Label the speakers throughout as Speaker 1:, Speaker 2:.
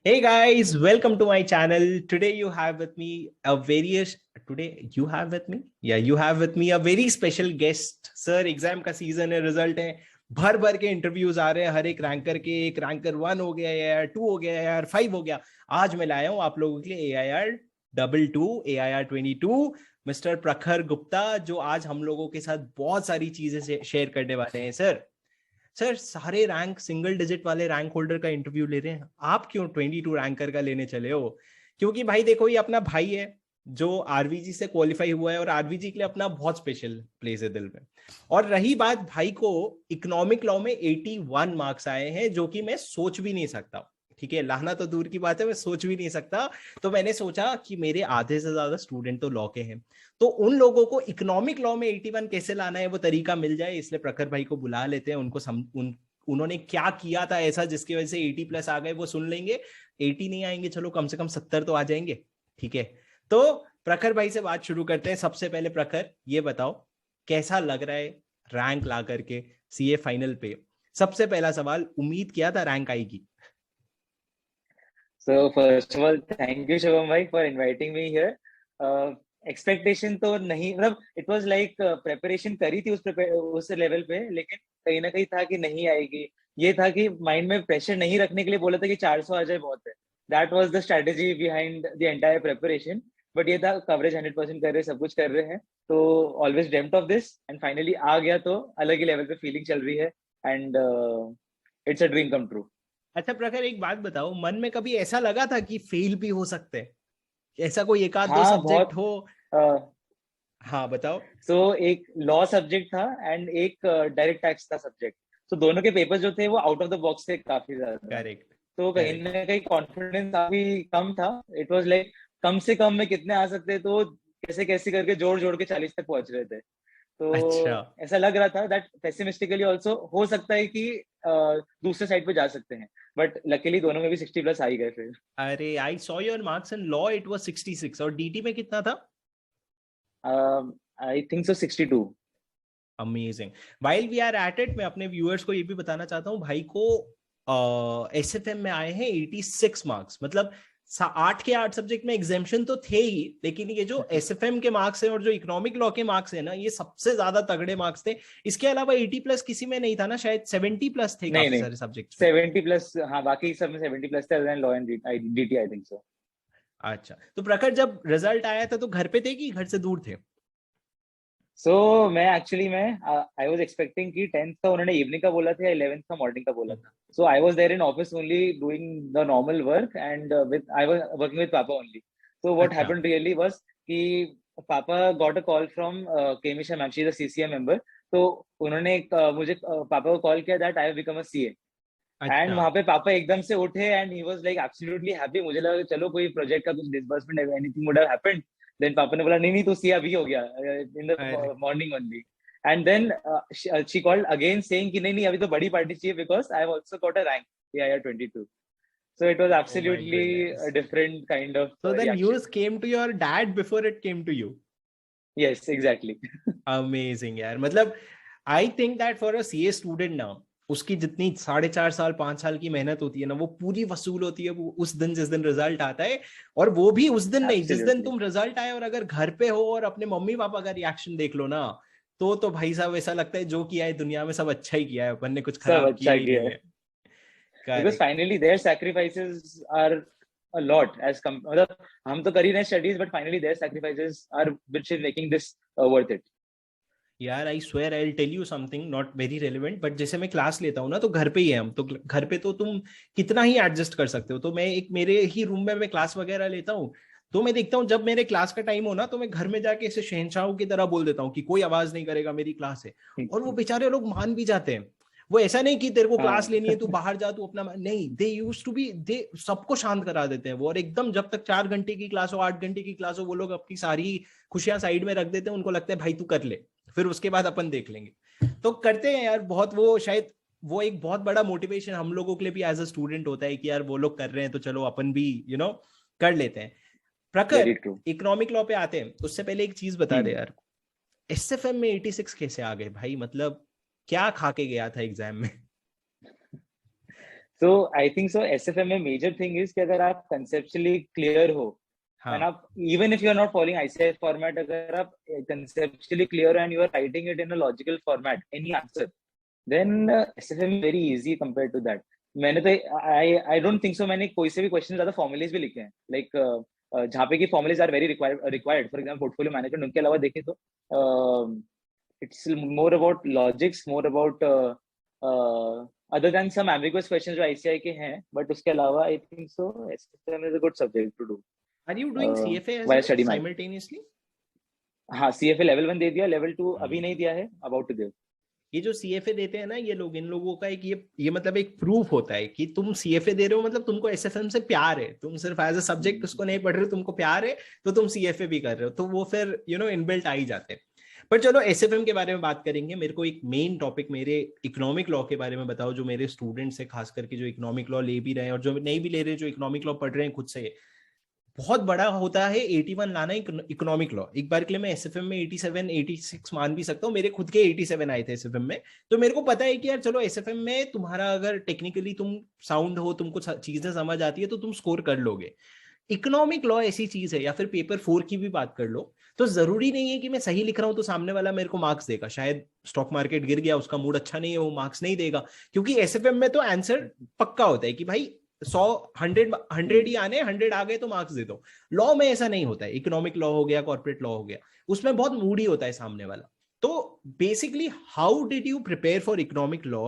Speaker 1: Hey guys, welcome to my channel. Today you have with me a various today you have with me you have with me a very special guest. Sir exam का season है, result है, भर भर के interviews आ रहे हैं हर एक ranker के। एक रैंकर 1 हो गया यार, 2 हो गया यार, 5 हो गया। आज मैं लाया हूं आप लोगों के लिए AIR 22 AIR 22 मिस्टर प्रखर गुप्ता, जो आज हम लोगों के साथ बहुत सारी चीजें शेयर करने वाले हैं। सर सारे रैंक सिंगल डिजिट वाले रैंक होल्डर का इंटरव्यू ले रहे हैं, आप क्यों 22 रैंकर का लेने चले हो? क्योंकि भाई देखो, ये अपना भाई है जो आरवीजी से क्वालिफाई हुआ है और आरवीजी के लिए अपना बहुत स्पेशल प्लेस है दिल में। और रही बात, भाई को इकोनॉमिक लॉ में 81 मार्क्स आए हैं, जो कि मैं सोच भी नहीं सकता। ठीक है, लाना तो दूर की बात है, मैं सोच भी नहीं सकता। तो मैंने सोचा कि मेरे आधे से ज्यादा स्टूडेंट तो लॉ के हैं, तो उन लोगों को इकोनॉमिक लॉ में 81 कैसे लाना है वो तरीका मिल जाए, इसलिए प्रखर भाई को बुला लेते हैं। उन्होंने क्या किया था ऐसा जिसकी वजह से 80+ आ गए, वो सुन लेंगे। 80 नहीं आएंगे, चलो कम से कम 70 तो आ जाएंगे। ठीक है, तो प्रखर भाई से बात शुरू करते हैं। सबसे पहले प्रखर, ये बताओ कैसा लग रहा है रैंक ला करके सीए फाइनल पे? सबसे पहला सवाल, उम्मीद किया था रैंक आएगी?
Speaker 2: So first of all, thank you Shivam bhai for inviting me here. Expectation तो नहीं, मतलब इट वाज लाइक प्रेपरेशन करी थी उस लेवल पे, लेकिन कहीं ना कहीं था कि नहीं आएगी। ये था कि माइंड में प्रेशर नहीं रखने के लिए बोला था कि 400 आ जाए बहुत है। That was the strategy behind the entire preparation. But ये था कवरेज 100% कर रहे हैं, सब कुछ कर रहे हैं। तो always dreamed of this and finally आ गया, तो अलग ही लेवल पे फीलिंग चल रही है। And it's a dream come true.
Speaker 1: अच्छा प्रखर, एक बात बताओ, मन में कभी ऐसा लगा था कि फेल भी हो सकते हैं? ऐसा कोई एक आध दो
Speaker 2: हाँ
Speaker 1: सब्जेक्ट
Speaker 2: बहुत।
Speaker 1: हो? हाँ बताओ।
Speaker 2: सो एक लॉ सब्जेक्ट था एंड एक डायरेक्ट टैक्स का सब्जेक्ट। तो दोनों के पेपर्स जो थे वो आउट ऑफ द बॉक्स थे काफी ज्यादा।
Speaker 1: करेक्ट।
Speaker 2: तो कहीं
Speaker 1: करेक्ट।
Speaker 2: ना कहीं कॉन्फिडेंस काफी कम था। इट वाज लाइक कम से कम में कितने आ सकते, तो कैसे कैसे करके जोड़ जोड़ के 40 तक पहुंच रहे थे।
Speaker 1: अच्छा।
Speaker 2: तो ऐसा लग रहा था दैट पेसिमिस्टिकली ऑल्सो हो सकता है कि दूसरे साइड पे जा सकते हैं। बट लकीली दोनों में भी 60+ आ ही गए फिर।
Speaker 1: अरे I saw your marks in law, it was 66, और डीटी में कितना था?
Speaker 2: I think so 62।
Speaker 1: Amazing. While we are at it, मैं अपने व्यूअर्स को ये भी बताना चाहता हूँ, भाई को एसएफएम में आए हैं 86 मार्क्स। मतलब 8 के 8 सब्जेक्ट में एग्जामेशन तो थे ही, लेकिन ये जो एसएफएम के मार्क्स हैं और जो इकोनॉमिक लॉ के मार्क्स हैं ना, ये सबसे ज्यादा तगड़े मार्क्स थे। इसके अलावा 80+ किसी में नहीं था ना, शायद 70+ थे
Speaker 2: नहीं
Speaker 1: काफी
Speaker 2: नहीं,
Speaker 1: सारे सब्जेक्ट्स में।
Speaker 2: 70+। हाँ बाकी सब में 70+ थे, law and DT I think so.
Speaker 1: अच्छा, तो प्रखर जब रिजल्ट आया था तो घर पे थे कि घर से दूर थे?
Speaker 2: सो मैं एक्चुअली मैं आई वाज एक्सपेक्टिंग कि 10th का उन्होंने इवनिंग का बोला था या 11th का मॉर्निंग का बोला था। So I was there in office only doing the normal work and with I was working with पापा ओनली। सो व्हाट
Speaker 1: अच्छा।
Speaker 2: हैपेंड रियली वाज कि पापा got a call from Kemisha ma'am, she is a CCA member. तो उन्होंने मुझे पापा को call किया that I have become a CA. And
Speaker 1: अच्छा।
Speaker 2: वहां पे पापा एकदम से उठे and he was like absolutely happy. मुझे लगा चलो कोई प्रोजेक्ट का कुछ disbursement anything would have happened. Then पापा ने बोला नहीं नहीं, तो सी अभी हो गया इन द
Speaker 1: अरे
Speaker 2: morning only. And then she called again saying कि नहीं नहीं, अभी तो बड़ी पार्टी चाहिए because I have also got a rank AIR 22। So it was
Speaker 1: oh my
Speaker 2: absolutely
Speaker 1: goodness.
Speaker 2: a different kind of
Speaker 1: So the
Speaker 2: reaction.
Speaker 1: news came to your dad before it came to you.
Speaker 2: Yes, exactly.
Speaker 1: Amazing यार, मतलब I think that for a CA student ना, उसकी जितनी 4.5 साल 5 साल की मेहनत होती है ना, वो पूरी वसूल होती है वो उस दिन जिस दिन रिजल्ट आता है। और वो भी उस दिन नहीं, जिस दिन
Speaker 2: Absolutely.
Speaker 1: तुम रिजल्ट आए और अगर घर पे हो और अपने मम्मी पापा का रिएक्शन देख लो ना, तो भाई साहब ऐसा लगता है जो किया है दुनिया में सब अच्छा ही किया है, अपन ने कुछ
Speaker 2: सब
Speaker 1: खराब किया
Speaker 2: अच्छा
Speaker 1: ही
Speaker 2: किया
Speaker 1: नहीं
Speaker 2: है।
Speaker 1: है।
Speaker 2: Because
Speaker 1: correct.
Speaker 2: finally their sacrifices are a lot as मतलब हम तो कर ही रहे हैं studies, but finally there sacrifices are which is making this worth it.
Speaker 1: यार I swear I tell you something not very relevant, but जैसे मैं क्लास लेता हूँ ना, तो घर पे ही है हम, तो घर पे तो तुम कितना ही एडजस्ट कर सकते हो। तो मैं एक मेरे ही रूम में मैं क्लास वगैरह लेता हूँ, तो मैं देखता हूँ जब मेरे क्लास का टाइम हो ना, तो मैं घर में जाके ऐसे शहंशाहों की तरह बोल देता हूँ कि कोई आवाज नहीं करेगा, मेरी क्लास है। और वो बेचारे लोग मान भी जाते हैं। वो ऐसा नहीं कि तेरे को क्लास
Speaker 2: हाँ।
Speaker 1: लेनी है तू बाहर जा, तू अपना नहीं, दे यूज टू बी, दे सबको शांत करा देते हैं वो। और एकदम जब तक 4 घंटे की क्लास हो, 8 घंटे की क्लास हो, वो लोग अपनी सारी खुशियां साइड में रख देते हैं। उनको लगता है भाई तू कर ले, फिर उसके बाद अपन देख लेंगे। तो करते हैं यार बहुत, वो शायद वो एक बहुत बड़ा मोटिवेशन हम लोगों के लिए भी एज अ स्टूडेंट होता है कि यार वो लोग कर रहे हैं तो चलो अपन भी कर लेते हैं। प्रखर,
Speaker 2: वेरी ट्रू।
Speaker 1: इकोनॉमिक लॉ पे आते हैं, उससे पहले एक चीज बता दे
Speaker 2: हम्म।
Speaker 1: यार, एसएफएम में 86 कैसे आ गए भाई? मतलब क्या खा के गया था एग्जाम में?
Speaker 2: So I think so SFM में major thing is कि अगर आप conceptually clear हो
Speaker 1: हाँ.
Speaker 2: and आप even if you are not following ICF format, अगर आप conceptually clear and you are writing it in a logical format, any answer, then SFM is very easy compared to that. मैंने तो I don't think so मैंने कोई से भी question ज्यादा formulas भी लिखे हैं लाइक जहाँ पे की formulae are very required for example portfolio management, उनके अलावा देखें तो it's more about logics, more about other than some ambiguous questions जो ICI के हैं, but उसके अलावा I think so SFM is a good subject to do.
Speaker 1: Are you doing CFA as
Speaker 2: while
Speaker 1: well
Speaker 2: study
Speaker 1: simultaneously?
Speaker 2: हाँ, CFA level 1 दे दिया, level 2 अभी नहीं दिया है, about to give.
Speaker 1: ये जो CFA देते हैं ना ये लोग, इन लोगों का एक ये मतलब एक प्रूफ होता है कि तुम CFA दे रहे हो, मतलब तुमको SFM से प्यार है, तुम सिर्फ एज अ सब्जेक्ट उसको नहीं पढ़ रहे हो, तुमको प्यार है तो तुम CFA भी कर रहे हो, तो वो फिर इनबिल्ट आ ही जाते हैं. पर चलो SFM के बारे में बात करेंगे. मेरे को एक मेन टॉपिक मेरे इकोनॉमिक लॉ के बारे में बताओ, जो मेरे स्टूडेंट्स है खास करके जो इकोनॉमिक लॉ ले भी रहे हैं और जो नहीं भी ले रहे, जो इकोनॉमिक लॉ पढ़ रहे हैं खुद से. बहुत बड़ा होता है 81 लाना इकोनॉमिक लॉ. एक बार के लिए मैं SFM में 87 86 मान भी सकता हूँ, मेरे खुद के 87 आए थे SFM में. तो मेरे को पता है कि यार चलो SFM में तुम्हारा अगर टेक्निकली तुम साउंड हो, तुमको चीजें समझ आती है तो तुम स्कोर कर लोगे. इकोनॉमिक लॉ ऐसी चीज है, या फिर पेपर 4 की भी बात कर लो, तो जरूरी नहीं है कि मैं सही लिख रहा हूं तो सामने वाला मेरे को मार्क्स देगा. शायद स्टॉक मार्केट गिर गया, उसका मूड अच्छा नहीं है, वो मार्क्स नहीं देगा. क्योंकि SFM में तो आंसर पक्का होता है कि भाई 100 ही आने, 100 आ गए तो मार्क्स दे दो. लॉ में ऐसा नहीं होता है. इकोनॉमिक लॉ हो गया, कॉर्पोरेट लॉ हो गया, उसमें बहुत मूडी होता है सामने वाला. तो basically how did you prepare for economic law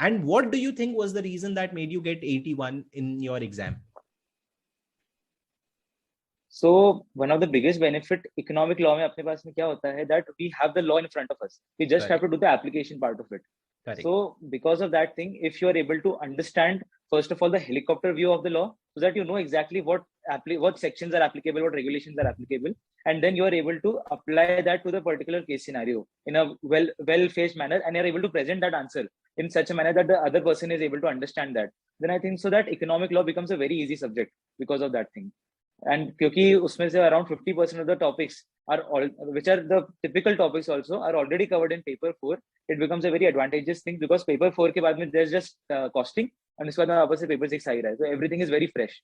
Speaker 1: and what do you think was the reason that made you get 81 in your exam?
Speaker 2: So one of the biggest benefit economic law में अपने पास में क्या होता है that we have the law in front of us. We just have to do the application part of it.
Speaker 1: Correct.
Speaker 2: So because of that thing, if you are able to understand first of all the helicopter view of the law, so that you know exactly what sections are applicable, what regulations are applicable, and then you are able to apply that to the particular case scenario in a well-faced manner, and you are able to present that answer in such a manner that the other person is able to understand that. Then I think so that economic law becomes a very easy subject because of that thing. And क्योंकि उसमें से around 50% of the topics are all, which are the typical topics also, are already covered in paper 4. It becomes a very advantageous thing because paper 4 के बाद में there's just costing, and इसके बाद में वापस से paper 6 आ ही रहा है, so everything is very fresh.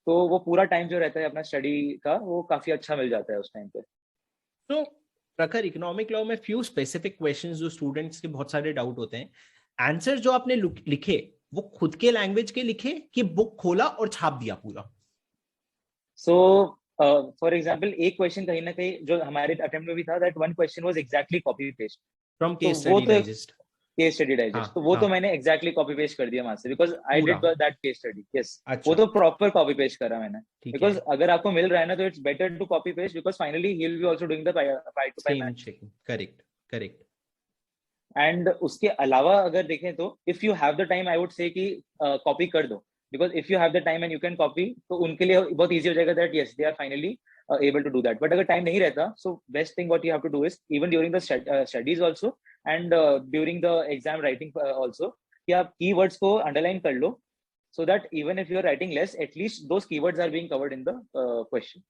Speaker 2: तो वो पूरा टाइम जो रहता है अपना स्टडी का, वो काफी अच्छा मिल जाता है उस टाइम पे.
Speaker 1: तो प्रखर, इकोनॉमिक लॉ में फ्यू स्पेसिफिक क्वेश्चंस जो स्टूडेंट्स के बहुत सारे डाउट होते हैं, आंसर जो आपने लिखे वो खुद के लैंग्वेज के लिखे कि बुक खोला और छाप दिया पूरा?
Speaker 2: So for example, एक क्वेश्चन कहीं ना कहीं जो हमारे अटेम्प्ट में भी था, that one question was exactly copy paste
Speaker 1: from case
Speaker 2: तो
Speaker 1: study digest.
Speaker 2: Case study digest, तो वो तो मैंने exactly copy paste कर दिया वहां से, because I did that case study. Yes, वो तो proper copy paste करा मैंने, because अगर आपको मिल रहा है ना तो it's better to copy paste, because finally he will be also doing the pie to pie matching. Correct. And उसके अलावा अगर देखें तो if you have the time, I would say कि copy कर दो, because if you have the time and you can copy, तो उनके लिए बहुत easy हो जाएगा that yes they are finally able to do that. But अगर time नहीं रहता, so best thing what you have to do is even during the studies also and during the exam writing also, कि आप keywords को underline कर लो, so that even if you are writing less, at least those keywords are being covered in the question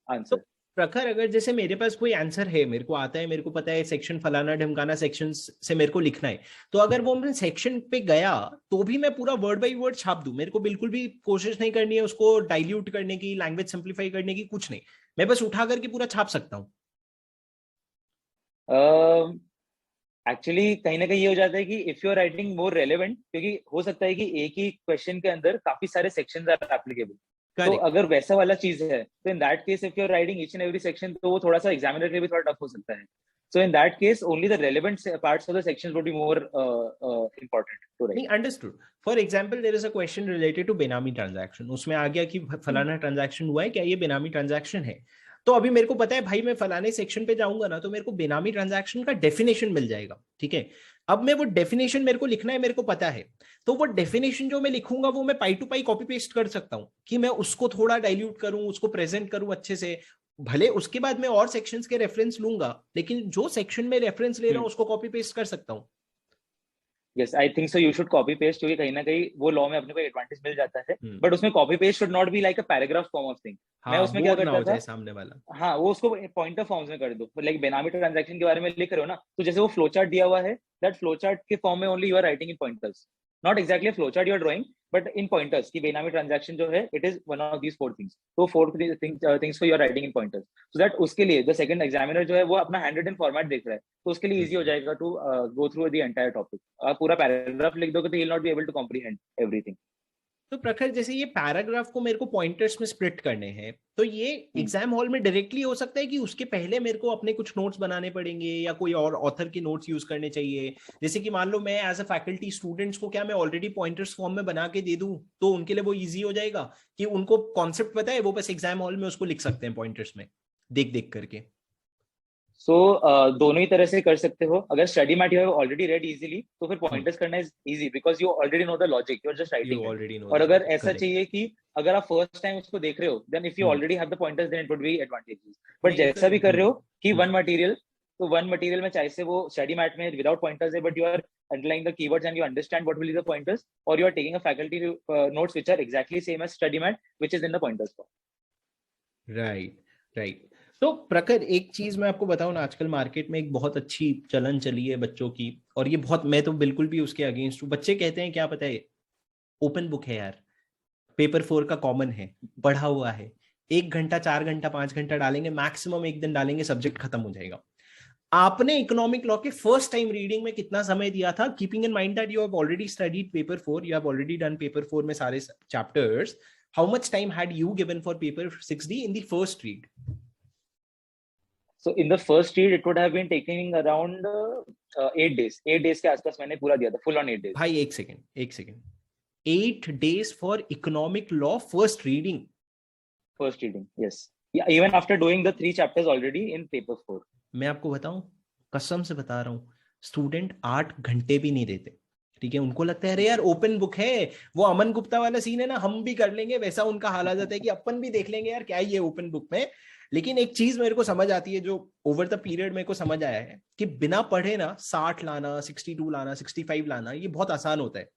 Speaker 2: answer.
Speaker 1: प्रखर, अगर जैसे मेरे पास कोई answer है, मेरे को आता है, मेरे को पता है सेक्शन फलाना ढमकाना सेक्शन से मेरे को लिखना है, तो अगर वो मैं सेक्शन पे गया तो भी मैं पूरा वर्ड बाय वर्ड छाप दूं? मेरे को बिल्कुल भी कोशिश नहीं करनी है उसको डाइल्यूट करने की, लैंग्वेज सिंप्लीफाई करने की, कुछ नहीं, मैं बस उठा करके पूरा छाप सकता हूँ?
Speaker 2: एक्चुअली कहीं ना कहीं ये हो जाता है कि if you are writing more relevant, क्योंकि हो सकता है कि एक ही क्वेश्चन के अंदर काफी सारे सेक्शंस आर एप्लीकेबल. तो अगर वैसा वाला चीज है तो in that case if you are writing each and every section, तो वो थोड़ा सा एग्जामिनर के लिए भी थोड़ा टफ हो सकता है. So in that case, only the relevant parts of the sections would be more important to write.
Speaker 1: Understood. For example, there is a question related to बेनामी transaction. उसमें आ गया कि फलाना ट्रांजैक्शन हुआ है, क्या ये बेनामी ट्रांजैक्शन है? तो अभी मेरे को पता है भाई मैं फलाने सेक्शन पे जाऊंगा ना तो मेरे को बेनामी ट्रांजैक्शन का डेफिनेशन मिल जाएगा, ठीक है. अब मैं वो डेफिनेशन मेरे को लिखना है, मेरे को पता है, तो वो डेफिनेशन जो मैं लिखूंगा वो मैं पाई टू पाई कॉपी पेस्ट कर सकता हूँ कि मैं उसको थोड़ा डाइल्यूट करूं, उसको प्रेजेंट करूं अच्छे से. भले उसके बाद मैं और सेक्शंस के रेफरेंस लूंगा, लेकिन जो सेक्शन में रेफरेंस ले रहा हूं उसको कॉपी पेस्ट कर सकता हूं.
Speaker 2: Yes, I think so. You should copy paste, क्योंकि कहीं ना कहीं वो लॉ में अपने को एडवांटेज मिल जाता है. बट उसमें copy paste should not be like a paragraph form of thing. मैं उसमें क्या करता था,
Speaker 1: सामने वाला,
Speaker 2: हाँ, वो उसको पॉइंटर फॉर्म्स में कर दो. लाइक बेनामी ट्रांजैक्शन के बारे में लिख रहे हो ना, तो जैसे वो फ्लो चार्ट दिया हुआ है, दैट फ्लो चार्ट के फॉर्म में only you are writing in pointers. Not exactly flow chart you are drawing, but in pointers की बेनामी ट्रांजैक्शन जो है it is one of these four things, तो फोर थिंग्स को you are writing in pointers, so that उसके लिए the second examiner जो है वो अपना हैंड रिटन फॉर्मेट देख रहा है, तो उसके लिए इजी हो जाएगा to go through the entire topic. आप पूरा पैराग्राफ लिख दोगे तो he will not be able to comprehend everything.
Speaker 1: तो प्रखर जैसे ये पैराग्राफ को मेरे को पॉइंटर्स में स्प्लिट करने हैं, तो ये एग्जाम हॉल में डायरेक्टली हो सकता है कि उसके पहले मेरे को अपने कुछ नोट्स बनाने पड़ेंगे या कोई और ऑथर के नोट्स यूज करने चाहिए? जैसे कि मान लो मैं एज अ फैकल्टी स्टूडेंट्स को क्या मैं ऑलरेडी पॉइंटर्स फॉर्म में बना के दे दूं तो उनके लिए वो इजी हो जाएगा कि उनको कॉन्सेप्ट पता है, वो बस एग्जाम हॉल में उसको लिख सकते हैं पॉइंटर्स में देख देख करके?
Speaker 2: सो दोनों ही तरह से कर सकते हो। अगर study mat you have already read easily तो फिर पॉइंटर्स करना is easy because you already know the logic, you are just writing it. और अगर ऐसा चाहिए कि अगर आप फर्स्ट टाइम उसको देख रहे हो then if you already have the pointers then it would be advantages. But जैसा भी कर रहे हो कि वन मटेरियल, तो वन मटेरियल में चाहे से वो स्टडी मैट में विदाउट पॉइंटर्स है but you are underlying the keywords and you understand what will be the pointers, or you are taking a faculty notes which are exactly same as study mat which is in the pointers form.
Speaker 1: Right. तो प्रखर एक चीज मैं आपको बताऊं ना, आजकल market में एक बहुत अच्छी चलन चली है बच्चों की, और ये बहुत, मैं तो बिल्कुल भी उसके अगेंस्ट हूँ। बच्चे कहते हैं क्या पता है, ओपन बुक है यार, पेपर 4 का कॉमन है, पढ़ा हुआ है, 1 घंटा 4 घंटा 5 घंटा डालेंगे, मैक्सिमम 1 दिन डालेंगे, सब्जेक्ट खत्म हो जाएगा। आपने इकोनॉमिक लॉ के फर्स्ट टाइम रीडिंग में कितना समय दिया था, keeping in mind that you have already studied paper 4, you have already done paper 4 में सारे chapters? How much time had you given for paper 6D in the first read?
Speaker 2: So in the first read it would have been taking around 8 days, 8 days के आसपास मैंने पूरा दिया था, full on 8 days।
Speaker 1: भाई एक second 8 days for economic law first reading?
Speaker 2: First reading, yes, yeah, even after doing the 3 chapters already in paper 4।
Speaker 1: मैं आपको बताऊं, कसम से बता रहा हूं, स्टूडेंट 8 घंटे भी नहीं देते, ठीक है? उनको लगता है अरे यार ओपन बुक है, वो अमन गुप्ता वाला सीन है ना, हम भी कर लेंगे, वैसा उनका हाल आ जाता है कि अपन भी देख लेंगे यार क्या ये ओपन बुक में। लेकिन एक चीज मेरे को समझ आती है, जो ओवर द पीरियड मेरे को समझ आया है, कि बिना पढ़े ना 60 लाना, 62 लाना, 65 लाना, ये बहुत आसान होता है।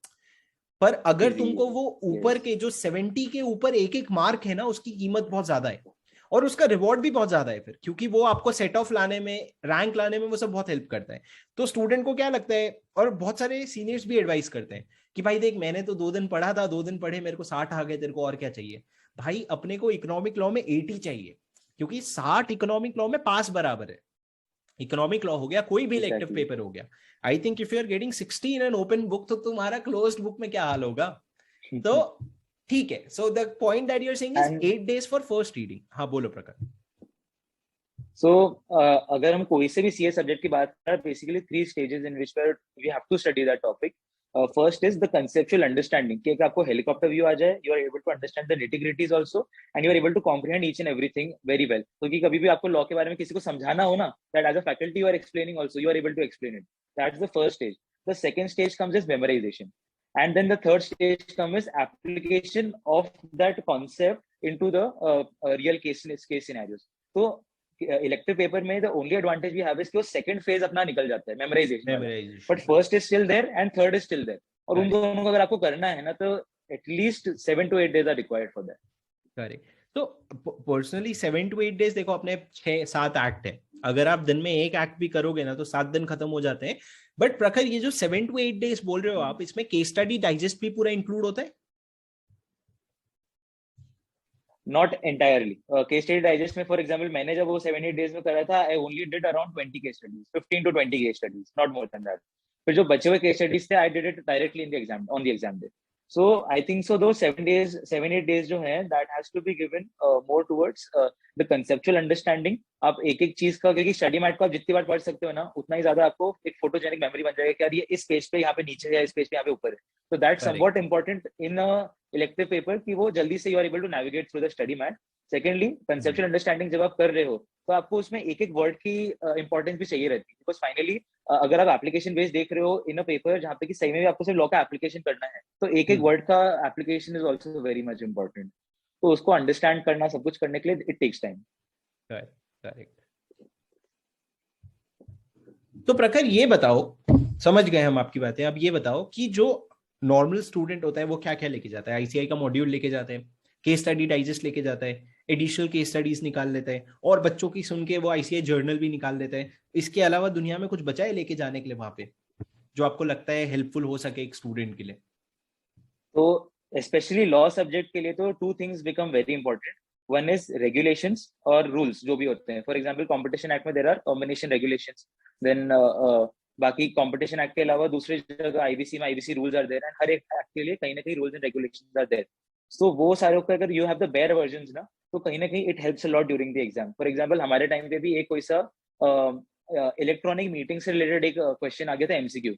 Speaker 1: पर अगर तुमको वो ऊपर के जो 70 के ऊपर एक एक मार्क है ना, उसकी कीमत बहुत ज्यादा है और उसका रिवॉर्ड भी बहुत ज्यादा है फिर, क्योंकि वो आपको सेट ऑफ लाने में, रैंक लाने में वो सब बहुत हेल्प करता है। तो स्टूडेंट को क्या लगता है, और बहुत सारे सीनियर्स भी एडवाइस करते हैं कि भाई देख, मैंने तो 2 दिन पढ़ा था, 2 दिन पढ़े, मेरे को 60 आ गए, तेरे को और क्या चाहिए? भाई अपने को इकोनॉमिक लॉ में 80 चाहिए, क्योंकि 60 इकोनॉमिक लॉ में पास बराबर है। इकोनॉमिक लॉ हो गया, कोई भी इलेक्टिव पेपर हो गया। I think if you are getting 60 in an open book, तो तुम्हारा क्लोज्ड बुक में क्या हाल होगा? तो ठीक है, so the point that you are saying is 8 days for first reading. हाँ बोलो प्रकाश।
Speaker 2: सो अगर हम कोई से भी सीए सब्जेक्ट की बात करें, basically 3 stages in which we have to study that topic. First is the conceptual understanding, कि आपको हेलीकॉप्टर व्यू आ जाए, you are able to understand the nitty-gritties also and you are able to comprehend each and everything very well. क्योंकि कभी भी आपको law के बारे में किसी को समझाना हो ना, that as a faculty you are explaining also, you are able to explain it. That's the first stage. The second stage comes is memorization, and then the third stage comes is application of that concept into the real case scenarios. So elective paper में the only advantage we have is कि वो second phase अपना निकल जाता है, memorization, but first is still there and third is still there। और उन दोनों को अगर आपको करना है ना, तो at least 7 to 8 days are required for that।
Speaker 1: Correct. तो पर्सनली 7 to 8 days, देखो अपने 6-7 एक्ट है, अगर आप दिन में एक एक्ट भी करोगे ना तो 7 दिन खत्म हो जाते हैं। बट प्रखर, ये जो 7 to 8 days बोल रहे हो आप, इसमें केस स्टडी डाइजेस्ट भी पूरा इंक्लूड होता है?
Speaker 2: Not entirely. Case study digest में फॉर एग्जांपल मैंने जब वो 7-8 days में करा था, I only did around 20 case studies, 15 to 20 case studies, not more than that. फिर जो बचे हुए केस स्टडीज थे, I did it directly in the exam, on the exam day. So I think so those 7-8 days जो है, that has to be given more towards the conceptual understanding। आप एक एक चीज का, क्योंकि स्टडी मैट को आप जितनी बार पढ़ सकते हो ना, उतना ही ज्यादा आपको एक फोटोजेनिक मेमोरी बन जाएगा कि यार ये इस पेज पे यहाँ पे नीचे है, इस पेज पे यहाँ पे ऊपर है। तो that's somewhat important in elective paper कि वो जल्दी से you are able to navigate through the study mat. Secondly, conceptual understanding जब आप कर रहे हो तो आपको उसमें एक एक वर्ड की इंपॉर्टेंस भी चाहिए रहती है, बिकॉज फाइनली अगर आप एप्लीकेशन बेस्ड देख रहे हो इन अ पेपर जहाँ पे कि सही में भी आपको सिर्फ लॉ का एप्लीकेशन करना है, तो एक एक वर्ड का application is also very much important. तो उसको अंडरस्टैंड करना, सब कुछ करने के लिए इट टेक्स टाइम।
Speaker 1: करेक्ट। तो प्रखर ये बताओ, समझ गए हम आपकी बातें, अब ये बताओ कि जो नॉर्मल स्टूडेंट होता है वो क्या क्या लेके जाता है? आईसीआई का मॉड्यूल लेके जाते हैं, केस स्टडी डाइजेस्ट लेके जाता है, एडिशनल केस स्टडीज निकाल लेता है, और बच्चों की सुन के वो आईसीआई जर्नल भी निकाल लेता है। इसके अलावा दुनिया में कुछ बचा है लेके जाने के लिए वहां पे, जो आपको लगता है हेल्पफुल हो सके एक स्टूडेंट के लिए?
Speaker 2: तो स्पेशली लॉ सब्जेक्ट के लिए तो two things become very important. One is regulations और रूल्स जो भी होते हैं. फॉर एग्जांपल कॉम्पिटिशन एक्ट में there are combination regulations. Then बाकी कॉम्पिटिशन एक्ट के अलावा दूसरी जगह आईबीसी में IBC rules are there, and हर एक एक्ट के लिए कहीं ना कहीं rules and regulations are there. So वो सारे को अगर you have the bare versions ना, तो कहीं ना कहीं it helps a lot during the exam. For example हमारे टाइम पे भी एक कोई सा इलेक्ट्रॉनिक मीटिंग से रिलेटेड एक क्वेश्चन आ गया था, MCQ.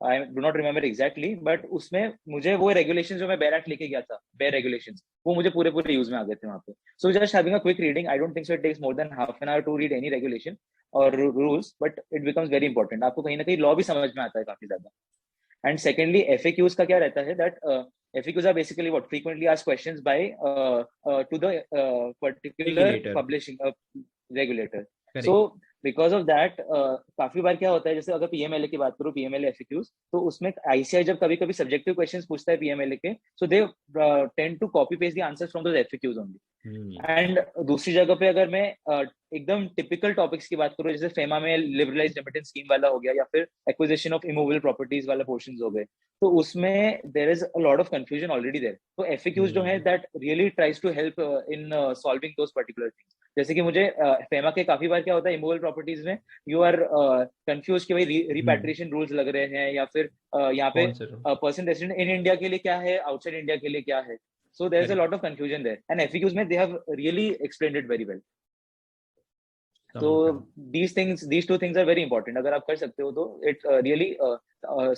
Speaker 2: I do not remember exactly, but उसमें मुझे वो रेगुलेशन जो मैं बेयर एक्ट लेके गया था, बेयर रेगुलेशंस, वो मुझे पूरे पूरे यूज में आ गए थे वहाँ पे. So just having a quick reading, I don't think so it takes more than half an hour to read any regulation और rules, but it becomes very important. आपको कहीं ना कहीं लॉ भी समझ में आता है काफी ज्यादा. एंड सेकेंडली एफएक्यूज का क्या रहता है, that FAQs are basically what frequently asked questions by to the particular
Speaker 1: Regulator.
Speaker 2: publishing regulator.
Speaker 1: Correct.
Speaker 2: So because of that काफी बार क्या होता है, जैसे अगर PMLA की बात करूँ, PMLA FAQs, तो उसमें ICI जब कभी कभी सब्जेक्टिव क्वेश्चंस पूछता है PMLA के, so they tend to copy paste the answers from those FAQs only. And दूसरी जगह पे अगर मैं एकदम टिपिकल टॉपिक्स की बात करूँ, जैसे फेमा में लिबरलाइज्ड रेमिटेंस स्कीम वाला हो गया, या फिर एक्विजिशन ऑफ इमूवेबल प्रॉपर्टीज वाला पोर्शंस हो गए, तो उसमें there is a lot of confusion already there. तो एफएक्यूज जो है that really tries to help in solving those particular things. जैसे कि मुझे फेमा के काफी बार क्या होता है, इमूवेबल प्रॉपर्टीज में यू आर कंफ्यूज कि भाई रिपैट्रिएशन रूल्स लग रहे हैं, या फिर यहाँ पे पर्सन रेसिडेंट इन इंडिया के लिए क्या है, आउटसाइड इंडिया के लिए क्या है. So there's a lot of confusion there, and FAQs में they have really explained it very well. So these two things are very important. अगर आप कर सकते हो तो it really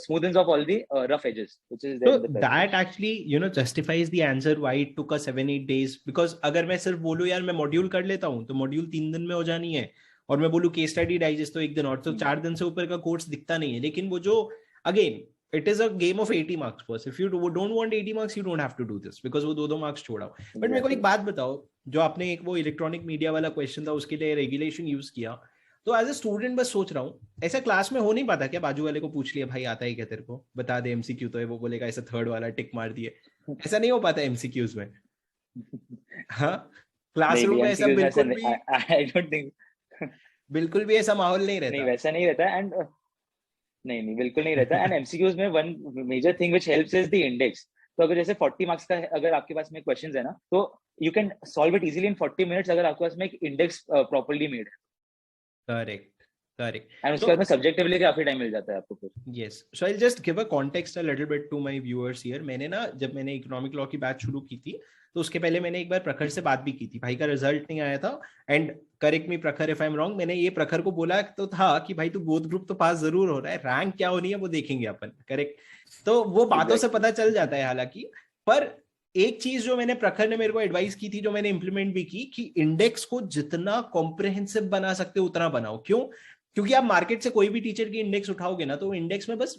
Speaker 2: smoothens off all the rough edges, which is there.
Speaker 1: So that actually, justifies the answer why it took us 7-8 days. Because अगर मैं सिर्फ बोलूं यार मैं मॉड्यूल कर लेता हूँ, तो मॉड्यूल 3 दिन में हो जानी है, और मैं बोलूं केस स्टडी डाइजेस्ट तो 1 दिन और, तो 4 दिन से ऊपर का कोर्स दिखता नहीं है. लेकिन वो जो again it is a game of 80 marks first. If you don't want 80 marks, you don't have to do this, because वो 2 marks छोड़ा. But मेरे को एक बात बताओ, जो आपने एक वो इलेक्ट्रॉनिक मीडिया वाला क्वेश्चन था उसके लिए रेगुलेशन यूज किया, तो एज ए स्टूडेंट बस सोच रहा हूँ, ऐसा क्लास में हो नहीं पाता क्या? बाजू वाले को पूछ लिया, भाई आता है क्या तेरे को, बता दे एमसीक्यू तो है, वो बोलेगा ऐसा थर्ड वाला टिक मार दिए. ऐसा नहीं हो पाता एमसीक्यूज में? हाँ, क्लासरूम में ऐसा बिल्कुल भी,
Speaker 2: आई डोंट थिंक,
Speaker 1: बिल्कुल भी ऐसा माहौल नहीं रहता.
Speaker 2: नहीं वैसा नहीं रहता. एंड नहीं बिल्कुल नहीं रहता. एंड एमसीक्यूज में one major thing which helps is the index. तो अगर जैसे 40 मार्क्स का अगर आपके पास में क्वेश्चंस है ना, तो you can solve it easily in 40 minutes अगर आपके पास में एक इंडेक्स प्रॉपर्ली मेड है.
Speaker 1: करेक्ट.
Speaker 2: एंड उसके बाद में सब्जेक्टिवली काफी टाइम मिल जाता है आपको फिर.
Speaker 1: Yes, so I will just give a context a little bit to my viewers here. जब मैंने इकोनॉमिक लॉ की बात शुरू की थी, तो उसके पहले मैंने एक बार प्रखर से बात भी की थी. भाई का रिजल्ट नहीं आया था, एंड करेक्ट मी प्रखर इफ आई एम रॉन्ग, मैंने ये प्रखर को बोला तो था कि भाई तू बोथ ग्रुप तो पास जरूर हो रहा है, रैंक क्या होनी है वो देखेंगे अपन. करेक्ट. तो वो बातों से पता चल जाता है हालांकि. पर एक चीज जो मैंने प्रखर ने मेरे को एडवाइस की थी, जो मैंने इंप्लीमेंट भी की, कि इंडेक्स को जितना कॉम्प्रिहेंसिव बना सकते हो उतना बनाओ. क्यों? क्योंकि आप मार्केट से कोई भी टीचर की इंडेक्स उठाओगे ना, तो इंडेक्स में बस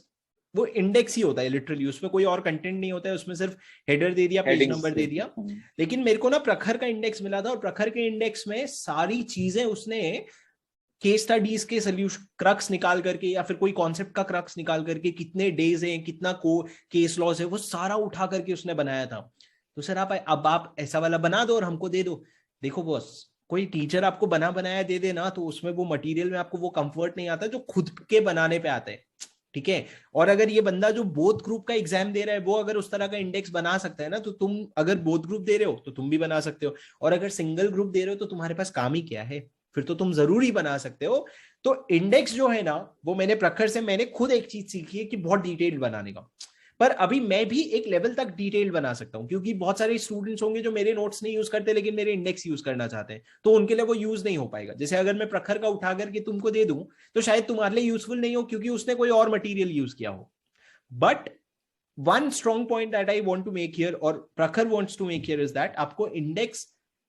Speaker 1: वो इंडेक्स ही होता है लिटरली, उसमें कोई और कंटेंट नहीं होता है, उसमें सिर्फ हेडर दे दिया, पेज नंबर दे दिया. लेकिन मेरे को ना प्रखर का इंडेक्स मिला था, और प्रखर के इंडेक्स में सारी चीजें उसने केस स्टडीज के सोल्यूशन क्रक्स निकाल करके, या फिर कोई कॉन्सेप्ट का क्रक्स निकाल करके, कितने डेज है, कितना केस लॉस है, वो सारा उठा करके उसने बनाया था. तो सर आप ऐसा वाला बना दो और हमको दे दो. देखो बॉस, कोई टीचर आपको बना बनाया दे देना, तो उसमें वो मटेरियल में आपको वो कंफर्ट नहीं आता जो खुद के बनाने पे आता है. ठीक है. और अगर ये बंदा जो बोथ ग्रुप का एग्जाम दे रहा है, वो अगर उस तरह का इंडेक्स बना सकता है ना, तो तुम अगर बोथ ग्रुप दे रहे हो तो तुम भी बना सकते हो, और अगर सिंगल ग्रुप दे रहे हो तो तुम्हारे पास काम ही क्या है, फिर तो तुम जरूर ही बना सकते हो. तो इंडेक्स जो है ना, वो मैंने प्रखर से मैंने खुद एक चीज सीखी है कि बहुत डिटेल्ड बनाने का. पर अभी मैं भी एक लेवल तक डिटेल बना सकता हूं, क्योंकि बहुत सारे स्टूडेंट्स होंगे जो मेरे नोट्स नहीं यूज करते लेकिन मेरे इंडेक्स यूज करना चाहते हैं, तो उनके लिए वो यूज नहीं हो पाएगा. जैसे अगर मैं प्रखर का उठा करके तुमको दे दूं, तो शायद तुम्हारे लिए यूजफुल नहीं हो, क्योंकि उसने कोई और मटेरियल यूज किया हो. But one strong point that I want to make here, और Prakhar wants to make here, is that आपको इंडेक्स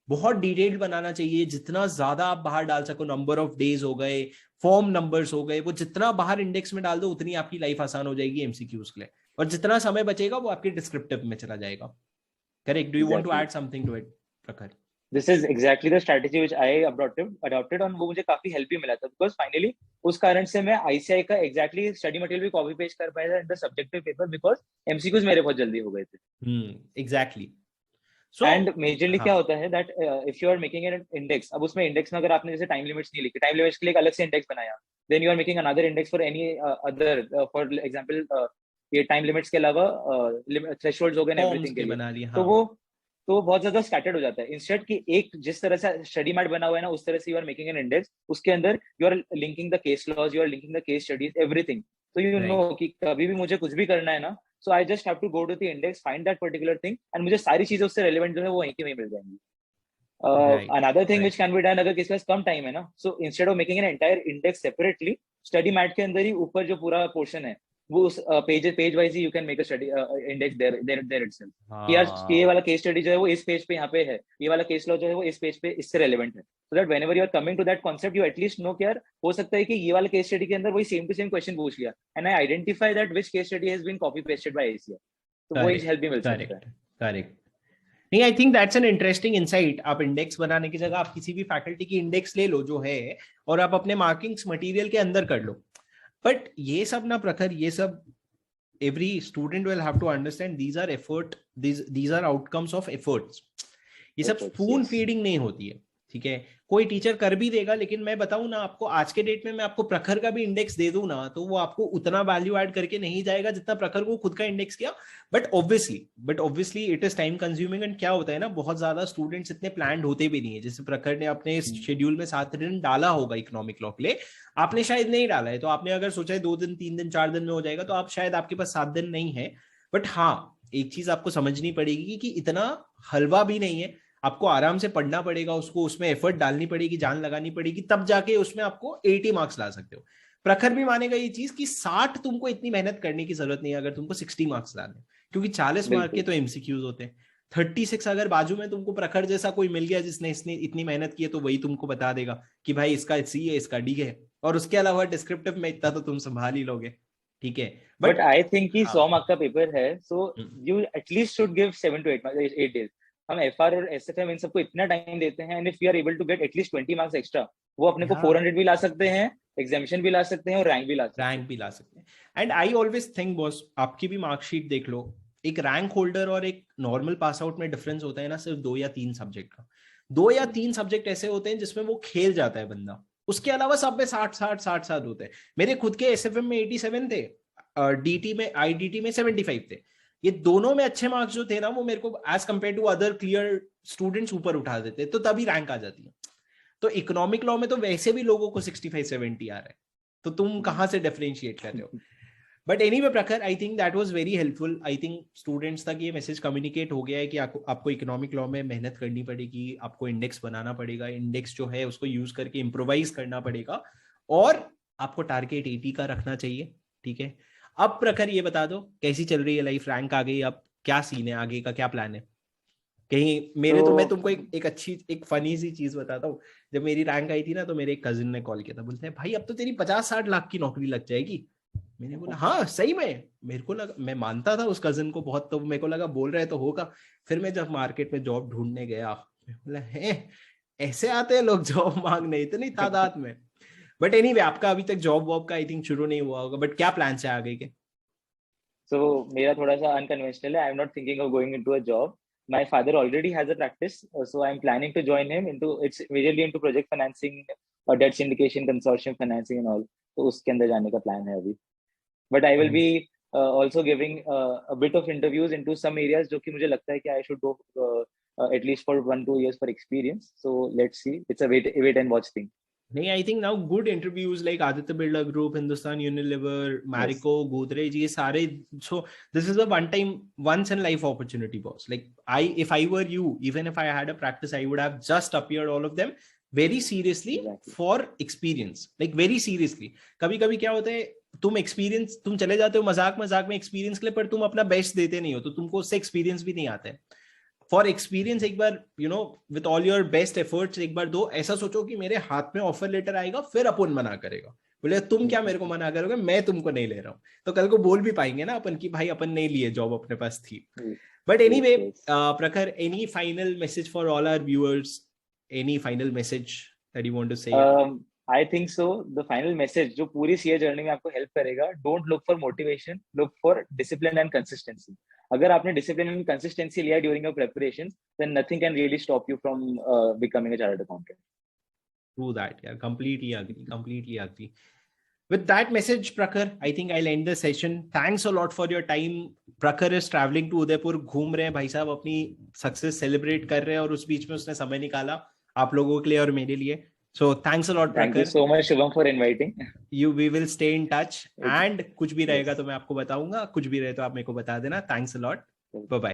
Speaker 1: बहुत डिटेल्ड बनाना चाहिए. जितना ज्यादा आप बाहर डाल सको, नंबर ऑफ डेज हो गए, फॉर्म नंबर्स हो गए, वो जितना बाहर इंडेक्स में डाल दो, उतनी आपकी लाइफ आसान हो जाएगी एमसीक्यूज के लिए, और जितना समय बचेगा वो आपके डिस्क्रिप्टिव में चला जाएगा. Correct. Do you want to add something to it Prakhar?
Speaker 2: This is exactly the strategy which I adopted और वो मुझे काफी हेल्प भी मिला था, because finally उस कारण से मैं ICI का exactly स्टडी मटेरियल भी कॉपी पेस्ट कर पाया था in the subjective paper, because MCQs मेरे बहुत जल्दी हो गए थे.
Speaker 1: एग्जैक्टली.
Speaker 2: एंड मेजरली क्या होता है that if you are making an index, अब उसमें इंडेक्स में अगर आपने जैसे टाइम लिमिट्स नहीं लिखी, टाइम लिमिट्स के लिए एक अलग से इंडेक्स बनाया, then you are making another index for any other, for example ये टाइम लिमिट्स के अलावा थ्रेशोल्ड्स हो गए एवरीथिंग के लिए,
Speaker 1: बना लिया,
Speaker 2: तो
Speaker 1: हाँ.
Speaker 2: वो बहुत ज्यादा स्कैटर्ड हो जाता है. इंस्टेड कि एक जिस तरह से स्टडी मैट बना हुआ है ना, उस तरह से you are making an index, उसके अंदर you are linking the case laws, you are linking the case studies, everything. तो यू नो कि कभी भी मुझे कुछ भी करना है ना, so I just have to go to the index, find that particular thing, and मुझे सारी चीजें उससे रेलेवेंट जो है वो वहीं की वहीं मिल जाएंगी. Another thing which can be done, अगर किसी के पास कम टाइम है ना, so instead of making an entire index separately, study mat के अंदर ही ऊपर जो पूरा पोर्शन है वो उस पेज वाइज ही you can make a study index there itself, कि यार ये वाला केस स्टडी जो है वो इस पेज पे यहाँ पे है, ये वाला केस लॉ जो है वो इस पेज पे इससे रेलेवेंट है, so that whenever you are coming to that concept, you at least know कि यार हो सकता है कि ये वाला केस स्टडी के अंदर वही सेम टू सेम क्वेश्चन पूछ लिया, and I identify that which case study has been copy pasted by ACR, तो वो एक हेल्प भी मिल सकता है.
Speaker 1: करेक्ट. नहीं, I think that's an interesting insight. आप इंडेक्स बनाने की जगह आप किसी भी फैकल्टी की इंडेक्स ले लो जो है, और आप अपने मार्किंग्स मटेरियल के अंदर कर लो. बट ये सब ना प्रखर, ये सब every student will have to understand these are effort, these are outcomes of efforts. ये सब स्पून फीडिंग नहीं होती है, ठीक है. कोई टीचर कर भी देगा, लेकिन मैं बताऊं ना आपको, आज के डेट में मैं आपको प्रखर का भी इंडेक्स दे दूं ना, तो वो आपको उतना वैल्यू ऐड करके नहीं जाएगा जितना प्रखर को खुद का इंडेक्स किया. But obviously it is time consuming. And क्या होता है ना, बहुत ज्यादा स्टूडेंट्स इतने प्लान होते भी नहीं है. जैसे प्रखर ने अपने शेड्यूल में 7 दिन डाला होगा इकोनॉमिक लॉ के लिए, आपने शायद नहीं डाला है. तो आपने अगर सोचा है 2 दिन 3 दिन 4 दिन में हो जाएगा, तो आप शायद आपके पास 7 दिन नहीं है. बट हाँ, एक चीज आपको समझनी पड़ेगी कि इतना हलवा भी नहीं है. आपको आराम से पढ़ना पड़ेगा उसको, उसमें एफर्ट डालनी पड़ेगी, जान लगानी पड़ेगी, तब जाके उसमें आपको 80 मार्क्स ला सकते हो. प्रखर भी मानेगा ये चीज कि 60 तुमको इतनी मेहनत करने की जरूरत नहीं है अगर तुमको 60 मार्क्स लाने, क्योंकि 40 मार्क के तो एमसीक्यूज होते हैं. 36 अगर बाजू में तुमको प्रखर जैसा कोई मिल गया जिसने इसने इतनी मेहनत की है, तो वही तुमको बता देगा कि भाई इसका सी है, इसका डी है, और उसके अलावा डिस्क्रिप्टिव में इतना तो तुम संभाल ही लोगे, ठीक है.
Speaker 2: बट आई थिंक कि 100 मार्क का पेपर है, so you at least should give 7 to 8 days. हम एफआर और एसएफएम इन सबको इतना टाइम देते हैं, and if you are able to get at least 20 marks extra, वो अपने को 400 भी ला सकते हैं, एग्जामिनेशन भी ला सकते हैं, और रैंक भी ला सकते हैं.
Speaker 1: And I always think boss, आपकी भी मार्कशीट देख लो, एक रैंक होल्डर और एक नॉर्मल पास आउट में डिफरेंस होता है ना सिर्फ 2 या 3 सब्जेक्ट का. 2 या 3 सब्जेक्ट ऐसे होते हैं जिसमें वो खेल जाता है बंदा, उसके अलावा सब में 60 होते हैं. मेरे खुद के एसएफएम में 87 थे, डीटी में आईडीटी में 75 थे. ये दोनों में अच्छे मार्क्स जो थे ना, वो मेरे को as compare to other clear students ऊपर उठा देते, तो तभी रैंक आ जाती है. तो इकोनॉमिक लॉ में तो वैसे भी लोगों को 65-70 आ रहा है, तो तुम कहां से डिफरेंशिएट कर रहे हो. बट एनीवे प्रखर, I think that was very helpful. I think students तक ये मैसेज कम्युनिकेट हो गया है कि आपको इकोनॉमिक लॉ में मेहनत करनी पड़ेगी, आपको इंडेक्स बनाना पड़ेगा, इंडेक्स जो है उसको यूज करके इम्प्रोवाइज करना पड़ेगा, और आपको टारगेट 80 का रखना चाहिए, ठीक है. अब प्रखर ये बता दो, कैसी चल रही है लाइफ, रैंक आ गई, अब क्या सीन है, आगे का क्या प्लान है. कहीं मेरे तो मैं तुमको एक अच्छी एक फनी सी चीज बताता हूँ. जब मेरी रैंक आई थी ना, तो मेरे एक कजिन ने कॉल किया था, बोलते हैं भाई अब तो तेरी 50-60 लाख की नौकरी लग जाएगी. मैंने बोला हाँ सही में. मेरे को लगा, मैं मानता था उस कजिन को बहुत, तो मेरे को लगा बोल रहे तो होगा. फिर मैं जब मार्केट में जॉब ढूंढने गया, बोला है ऐसे आते हैं लोग जॉब मांगने इतनी तादाद में. बट एनीवे, आपका अभी तक जॉब वॉब का आई थिंक शुरू नहीं हुआ होगा, बट क्या प्लान है आगे के.
Speaker 2: So मेरा थोड़ा सा अनकन्वेंशनल है. I am not thinking of going into a job. My father already has a practice, so I'm planning to join him into, it's majorly into project financing, debt syndication, consortium financing and all. तो उसके अंदर जाने का plan है अभी. But I will be also giving a bit of interviews into some areas जो कि मुझे लगता है कि I should go at least for 1-2 years for experience. So let's see. It's a wait and watch thing.
Speaker 1: नहीं, I think now good interviews like Aditya Birla group, Hindustan Unilever, Marico, Godrej, ये सारे. So this is a one time, once in life opportunity boss. Like if I were you, even if I had a practice, I would have just appeared all of them very seriously for experience, like very seriously. कभी कभी क्या होता है, तुम चले जाते हो मजाक मजाक में एक्सपीरियंस के लिए, पर तुम अपना बेस्ट देते नहीं हो, तो तुमको उससे एक्सपीरियंस भी नहीं आता है. फॉर एक्सपीरियंस एक बार, you know, with all your best efforts एक बार दो. ऐसा सोचो कि मेरे हाथ में ऑफर लेटर आएगा, फिर अपन मना करेगा, बोले तुम क्या मेरे को मना करोगे, मैं तुमको नहीं ले रहा हूँ. तो कल को बोल भी पाएंगे ना अपन की भाई अपन नहीं लिए, जॉब अपने पास थी. But anyway Prakhar, any final message for all our viewers, any final message that you want to say.
Speaker 2: I think so the final message जो पूरी सीए जर्नी में आपको हेल्प करेगा, don't look for motivation, look for discipline and consistency. अगर आपने discipline and consistency लिया during your preparation, then nothing can really stop you from becoming a chartered accountant.
Speaker 1: True that, yeah, completely agree. With that message, Prakhar, I think I'll end the session. Thanks a lot for your time. Prakhar is traveling to Udaipur, घूम रहे हैं भाई साहब, अपनी success celebrate कर रहे हैं, और उस बीच में उसने समय निकाला आप लोगों के लिए और मेरे लिए. So thanks a lot, Prakhar.
Speaker 2: Thank you so much, Shubham, for inviting.
Speaker 1: We will stay in touch. And कुछ भी रहेगा
Speaker 2: Yes.
Speaker 1: तो मैं आपको बताऊंगा, कुछ भी रहे तो आप मेरे को बता देना. Thanks a lot. Bye bye.